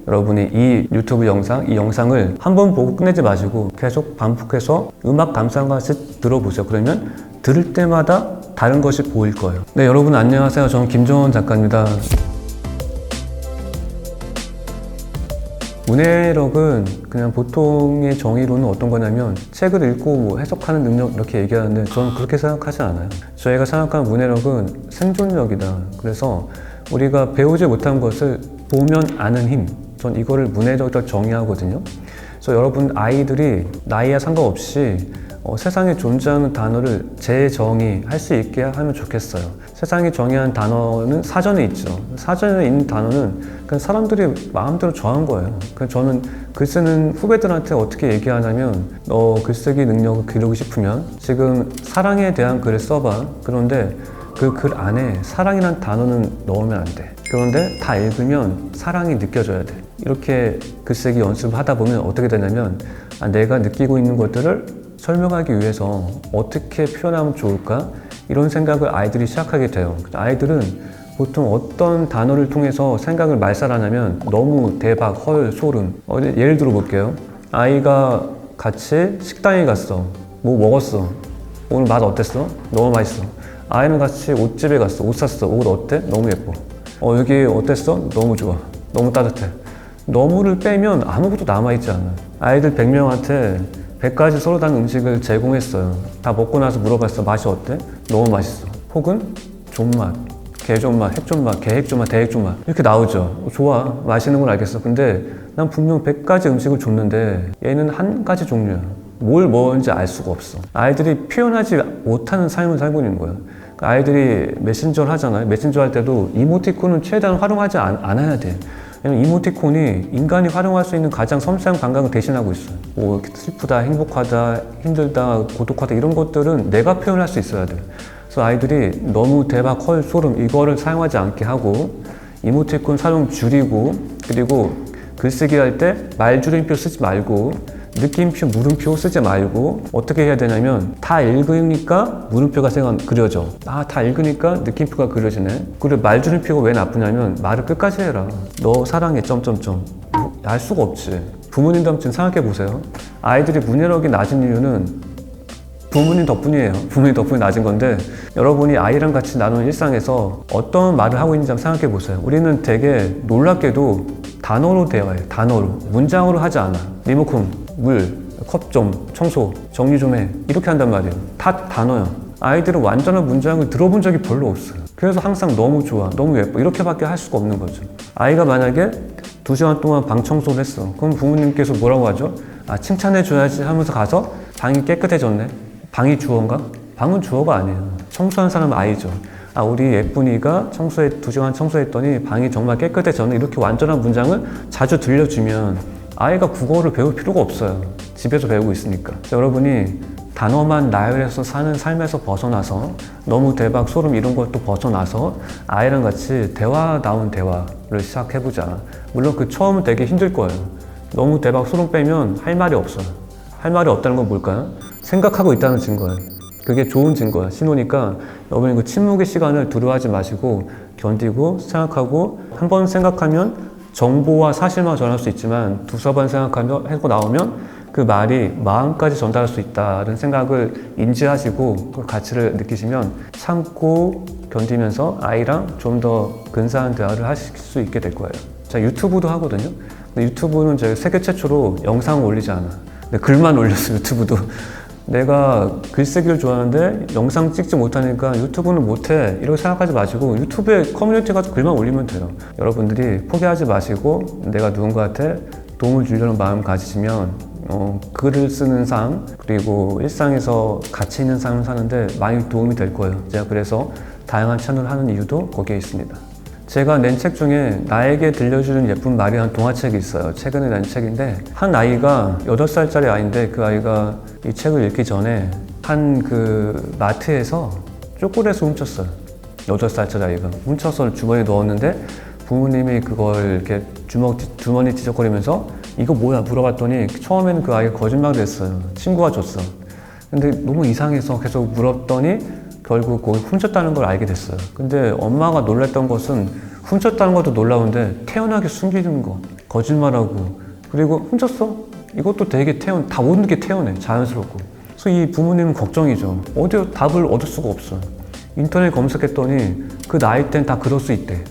여러분이 이 유튜브 영상, 이 영상을 한 번 보고 끝내지 마시고 계속 반복해서 음악 감상같이 들어보세요. 그러면 들을 때마다 다른 것이 보일 거예요. 네, 여러분 안녕하세요. 저는 김정원 작가입니다. 문해력은 그냥 보통의 정의로는 어떤 거냐면 책을 읽고 뭐 해석하는 능력 이렇게 얘기하는데 저는 그렇게 생각하지 않아요. 저희가 생각하는 문해력은 생존력이다. 그래서 우리가 배우지 못한 것을 보면 아는 힘, 전 이거를 문해력이라고 정의하거든요. 그래서 여러분 아이들이 나이와 상관없이 세상에 존재하는 단어를 재정의할 수 있게 하면 좋겠어요. 세상에 정의한 단어는 사전에 있죠. 사전에 있는 단어는 그냥 사람들이 마음대로 정한 거예요. 그래서 저는 글 쓰는 후배들한테 어떻게 얘기하냐면 너 글쓰기 능력을 기르고 싶으면 지금 사랑에 대한 글을 써봐. 그런데 그 글 안에 사랑이란 단어는 넣으면 안 돼. 그런데 다 읽으면 사랑이 느껴져야 돼. 이렇게 글쓰기 연습을 하다 보면 어떻게 되냐면 내가 느끼고 있는 것들을 설명하기 위해서 어떻게 표현하면 좋을까? 이런 생각을 아이들이 시작하게 돼요. 아이들은 보통 어떤 단어를 통해서 생각을 말살하냐면 너무 대박, 헐, 소름. 예를 들어 볼게요. 아이가 같이 식당에 갔어. 뭐 먹었어. 오늘 맛 어땠어? 너무 맛있어. 아이는 같이 옷집에 갔어. 옷 샀어. 옷 어때? 너무 예뻐. 여기 어땠어? 너무 좋아. 너무 따뜻해. 너무를 빼면 아무것도 남아있지 않아. 아이들 100명한테 100가지 서로 다른 음식을 제공했어요. 다 먹고 나서 물어봤어. 맛이 어때? 너무 맛있어. 혹은 존맛, 개존맛, 핵존맛, 개핵존맛, 대핵존맛 이렇게 나오죠. 좋아. 맛있는 건 알겠어. 근데 난 분명 100가지 음식을 줬는데 얘는 한 가지 종류야. 뭘 먹었는지 알 수가 없어. 아이들이 표현하지 못하는 삶을 살고 있는 거야. 아이들이 메신저를 하잖아요. 메신저 할 때도 이모티콘은 최대한 활용하지 않아야 돼. 왜냐면 이모티콘이 인간이 활용할 수 있는 가장 섬세한 감각을 대신하고 있어요. 뭐 슬프다, 행복하다, 힘들다, 고독하다 이런 것들은 내가 표현할 수 있어야 돼. 그래서 아이들이 너무 대박, 헐, 소름 이거를 사용하지 않게 하고 이모티콘 사용 줄이고 그리고 글쓰기 할 때 말줄임표 쓰지 말고 느낌표, 물음표 쓰지 말고 어떻게 해야 되냐면 다 읽으니까 물음표가 그려져. 다 읽으니까 느낌표가 그려지네. 그리고 말줄임표가 왜 나쁘냐면 말을 끝까지 해라. 너 사랑해 점점점. 알 수가 없지. 부모님도 한번 생각해 보세요. 아이들이 문해력이 낮은 이유는 부모님 덕분이에요. 부모님 덕분에 낮은 건데 여러분이 아이랑 같이 나누는 일상에서 어떤 말을 하고 있는지 한번 생각해 보세요. 우리는 되게 놀랍게도 단어로 대화해요. 단어로. 문장으로 하지 않아. 리모컨, 물, 컵 좀, 청소, 정리 좀 해. 이렇게 한단 말이에요. 다 단어야. 아이들은 완전한 문장을 들어본 적이 별로 없어요. 그래서 항상 너무 좋아, 너무 예뻐 이렇게밖에 할 수가 없는 거죠. 아이가 만약에 2시간 동안 방 청소를 했어. 그럼 부모님께서 뭐라고 하죠? 칭찬해 줘야지 하면서 가서 방이 깨끗해졌네. 방이 주어인가? 방은 주어가 아니에요. 청소한 사람은 아이죠. 우리 예쁜이가 2시간 청소했더니 방이 정말 깨끗해졌네. 이렇게 완전한 문장을 자주 들려주면 아이가 국어를 배울 필요가 없어요. 집에서 배우고 있으니까. 여러분이 단어만 나열해서 사는 삶에서 벗어나서 너무 대박, 소름 이런 것도 벗어나서 아이랑 같이 대화다운 대화를 시작해보자. 물론 그 처음은 되게 힘들 거예요. 너무 대박, 소름 빼면 할 말이 없어요. 할 말이 없다는 건 뭘까요? 생각하고 있다는 증거예요. 그게 좋은 증거야. 신호니까 여러분이 그 침묵의 시간을 두려워하지 마시고 견디고 생각하고 한 번 생각하면 정보와 사실만 전할 수 있지만 두세 번 생각하며 하고 나오면 그 말이 마음까지 전달할 수 있다는 생각을 인지하시고 그 가치를 느끼시면 참고 견디면서 아이랑 좀 더 근사한 대화를 하실 수 있게 될 거예요. 제가 유튜브도 하거든요. 근데 유튜브는 제가 세계 최초로 영상을 올리지 않아. 근데 글만 올렸어요. 유튜브도. 내가 글쓰기를 좋아하는데 영상 찍지 못하니까 유튜브는 못해 이렇게 생각하지 마시고 유튜브에 커뮤니티 가서 글만 올리면 돼요. 여러분들이 포기하지 마시고 내가 누군가한테 도움을 주려는 마음 가지시면 글을 쓰는 삶 그리고 일상에서 가치 있는 삶을 사는데 많이 도움이 될 거예요. 제가 그래서 다양한 채널을 하는 이유도 거기에 있습니다. 제가 낸 책 중에 나에게 들려주는 예쁜 말이라는 동화책이 있어요. 최근에 낸 책인데 한 아이가 8살짜리 아이인데 그 아이가 이 책을 읽기 전에 한 그 마트에서 초콜릿을 훔쳤어요. 8살짜리 아이가 훔쳐서 주머니에 넣었는데 부모님이 그걸 이렇게 주머니 지적거리면서 이거 뭐야 물어봤더니 처음에는 그 아이가 거짓말을 했어요. 친구가 줬어. 근데 너무 이상해서 계속 물었더니 결국 거기 훔쳤다는 걸 알게 됐어요. 근데 엄마가 놀랐던 것은 훔쳤다는 것도 놀라운데 태연하게 숨기는 거. 거짓말하고, 그리고 훔쳤어? 이것도 되게 다 모든 게 태연해. 자연스럽고. 그래서 이 부모님은 걱정이죠. 어디 답을 얻을 수가 없어. 인터넷 검색했더니 그 나이 땐 다 그럴 수 있대.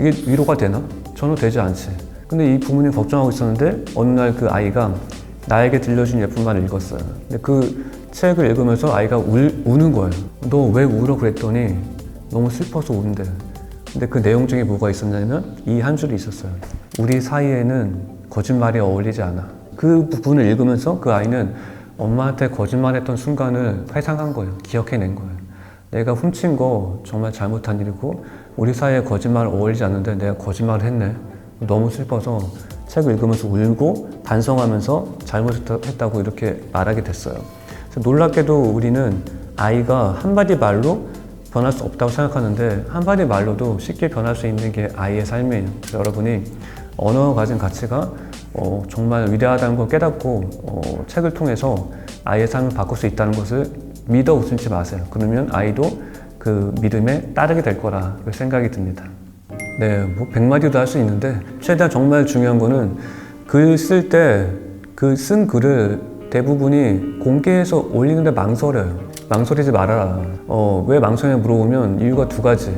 이게 위로가 되나? 전혀 되지 않지. 근데 이 부모님 걱정하고 있었는데 어느 날 그 아이가 나에게 들려준 예쁜말을 읽었어요. 근데 그 책을 읽으면서 아이가 우는 거예요. 너 왜 울어? 그랬더니 너무 슬퍼서 운대. 근데 그 내용 중에 뭐가 있었냐면 이 한 줄이 있었어요. 우리 사이에는 거짓말이 어울리지 않아. 그 부분을 읽으면서 그 아이는 엄마한테 거짓말했던 순간을 회상한 거예요. 기억해낸 거예요. 내가 훔친 거 정말 잘못한 일이고 우리 사이에 거짓말 어울리지 않는데 내가 거짓말을 했네. 너무 슬퍼서 책을 읽으면서 울고 반성하면서 잘못했다고 이렇게 말하게 됐어요. 그래서 놀랍게도 우리는 아이가 한마디 말로 변할 수 없다고 생각하는데 한마디 말로도 쉽게 변할 수 있는 게 아이의 삶이에요. 그래서 여러분이 언어가 가진 가치가 정말 위대하다는 걸 깨닫고 책을 통해서 아이의 삶을 바꿀 수 있다는 것을 믿어 웃지 마세요. 그러면 아이도 그 믿음에 따르게 될 거라 생각이 듭니다. 네, 뭐 100마디도 할 수 있는데 최대한 정말 중요한 거는 글 쓸 때 그 쓴 글을 대부분이 공개해서 올리는데 망설여요. 망설이지 말아라. 왜 망설이냐 물어보면 이유가 두 가지.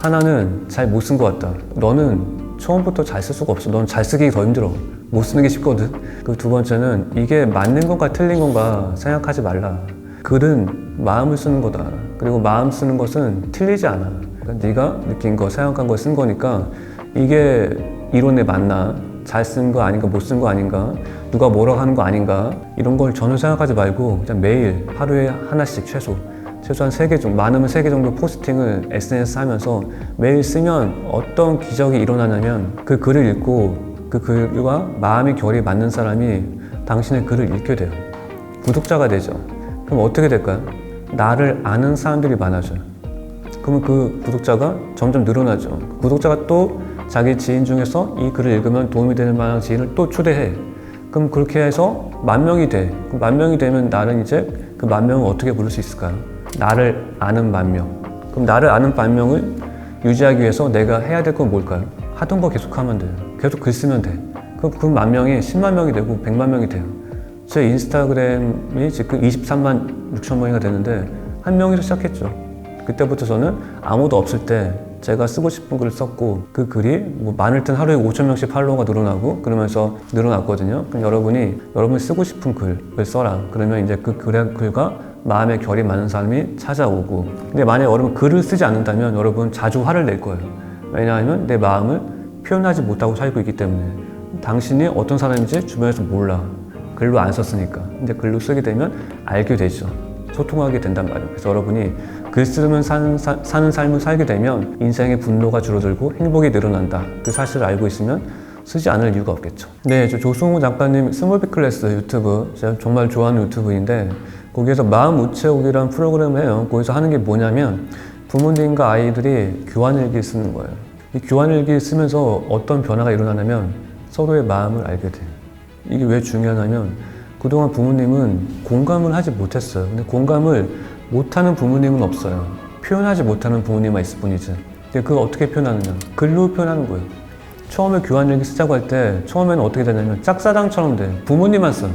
하나는 잘 못 쓴 것 같다. 너는 처음부터 잘 쓸 수가 없어. 넌 잘 쓰기 더 힘들어. 못 쓰는 게 쉽거든. 그 두 번째는 이게 맞는 건가 틀린 건가 생각하지 말라. 글은 마음을 쓰는 거다. 그리고 마음 쓰는 것은 틀리지 않아. 그러니까 네가 느낀 거, 생각한 거 쓴 거니까 이게 이론에 맞나? 잘 쓴 거 아닌가? 못 쓴 거 아닌가? 누가 뭐라고 하는 거 아닌가? 이런 걸 전혀 생각하지 말고 그냥 매일 하루에 하나씩 최소한 3개 정도, 많으면 3개 정도 포스팅을 SNS 하면서 매일 쓰면 어떤 기적이 일어나냐면 그 글을 읽고 그 글과 마음의 결이 맞는 사람이 당신의 글을 읽게 돼요. 구독자가 되죠. 그럼 어떻게 될까요? 나를 아는 사람들이 많아져요. 그러면 그 구독자가 점점 늘어나죠. 구독자가 또 자기 지인 중에서 이 글을 읽으면 도움이 되는 만한 지인을 또 초대해. 그럼 그렇게 해서 10,000명이 돼. 그럼 10,000명이 되면 나는 이제 그 10,000명을 어떻게 부를 수 있을까요? 나를 아는 10,000명. 그럼 나를 아는 10,000명을 유지하기 위해서 내가 해야 될 건 뭘까요? 하던 거 계속 하면 돼요. 계속 글 쓰면 돼. 그럼 그 10,000명이 10만 명이 되고 100만 명이 돼요. 제 인스타그램이 지금 23만 6천 명이나 되는데 한 명에서 시작했죠. 그때부터 저는 아무도 없을 때 제가 쓰고 싶은 글을 썼고 그 글이 뭐 많을 땐 하루에 5,000명씩 팔로워가 늘어나고 그러면서 늘어났거든요. 그럼 여러분이 쓰고 싶은 글을 써라. 그러면 이제 그 글과 마음의 결이 맞는 사람이 찾아오고. 근데 만약에 여러분 글을 쓰지 않는다면 여러분 자주 화를 낼 거예요. 왜냐하면 내 마음을 표현하지 못하고 살고 있기 때문에. 당신이 어떤 사람인지 주변에서 몰라. 글로 안 썼으니까. 근데 글로 쓰게 되면 알게 되죠. 소통하게 된단 말이에요. 그래서 여러분이 글 쓰면 사는 삶을 살게 되면 인생의 분노가 줄어들고 행복이 늘어난다. 그 사실을 알고 있으면 쓰지 않을 이유가 없겠죠. 네, 저 조승우 작가님 스몰빅 클래스 유튜브 제가 정말 좋아하는 유튜브인데 거기에서 마음 우체국이라는 프로그램을 해요. 거기서 하는 게 뭐냐면 부모님과 아이들이 교환일기 쓰는 거예요. 이 교환일기 쓰면서 어떤 변화가 일어나냐면 서로의 마음을 알게 돼요. 이게 왜 중요하냐면 그동안 부모님은 공감을 하지 못했어요. 근데 공감을 못하는 부모님은 없어요. 표현하지 못하는 부모님만 있을 뿐이지. 근데 그걸 어떻게 표현하느냐? 글로 표현하는 거예요. 처음에 교환일기 쓰자고 할 때 처음에는 어떻게 되냐면 짝사랑처럼 돼. 부모님만 써.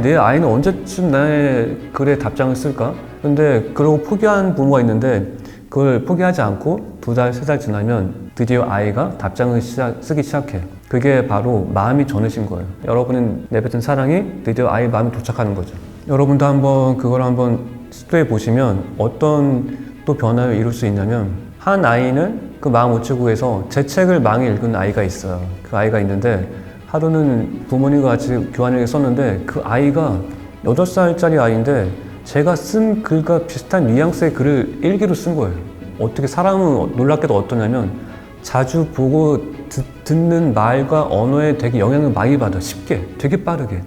내 아이는 언제쯤 나의 글에 답장을 쓸까? 근데 그러고 포기한 부모가 있는데 그걸 포기하지 않고 2달, 3달 지나면 드디어 아이가 답장을 쓰기 시작해요. 그게 바로 마음이 전해진 거예요. 여러분은 내뱉은 사랑이 드디어 아이 마음에 도착하는 거죠. 여러분도 한번 그걸 한번 시도해 보시면 어떤 또 변화를 이룰 수 있냐면 한 아이는 그 마음 우체국에서 제 책을 많이 읽은 아이가 있어요. 그 아이가 있는데 하루는 부모님과 같이 교환일기 썼는데 그 아이가 8살짜리 아이인데 제가 쓴 글과 비슷한 뉘앙스의 글을 일기로 쓴 거예요. 어떻게 사람은 놀랍게도 어떠냐면 자주 보고 듣는 말과 언어에 되게 영향을 많이 받아. 쉽게, 되게 빠르게.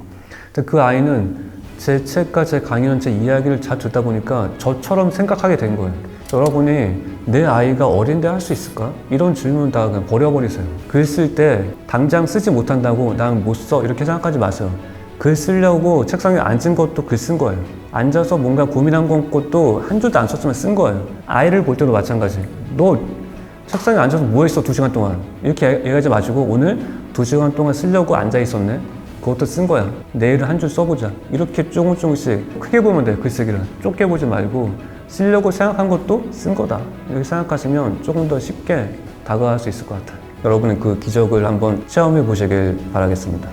근데 그 아이는 제 책과 제 강연, 제 이야기를 잘 듣다 보니까 저처럼 생각하게 된 거예요. 여러분이 내 아이가 어린데 할 수 있을까? 이런 질문 다 그냥 버려버리세요. 글 쓸 때 당장 쓰지 못한다고 난 못 써 이렇게 생각하지 마세요. 글 쓰려고 책상에 앉은 것도 글 쓴 거예요. 앉아서 뭔가 고민한 것도 한 줄도 안 썼으면 쓴 거예요. 아이를 볼 때도 마찬가지. 너 책상에 앉아서 뭐 했어? 2시간 동안. 이렇게 얘기하지 마시고 오늘 2시간 동안 쓰려고 앉아 있었네? 그것도 쓴 거야. 내일은 한 줄 써보자. 이렇게 조금씩 크게 보면 돼, 글쓰기를. 좁게 보지 말고 쓰려고 생각한 것도 쓴 거다. 이렇게 생각하시면 조금 더 쉽게 다가갈 수 있을 것 같아요. 여러분은 그 기적을 한번 체험해 보시길 바라겠습니다.